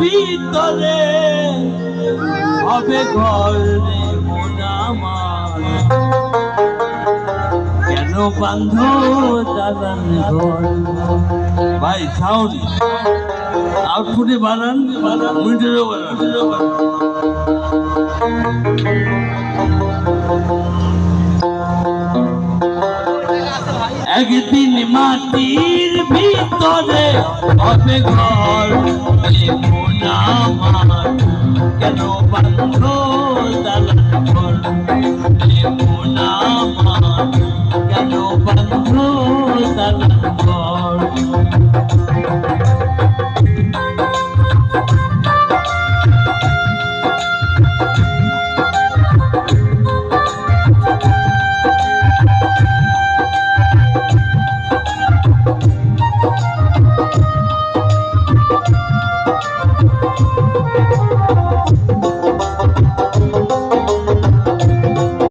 ভিতরে হবে ঘর রে মন আমার, কেন বান্ধ দালান ঘর। ভাই সাউন্ড আউটপুটে বাড়ান, মিটারও বাড়ান। একদিন মাটির ভিতরে হবে ঘর মন আমার, কেন বান্ধ দালান ঘর মন আমার, কেন বান্ধ দালান ঘর।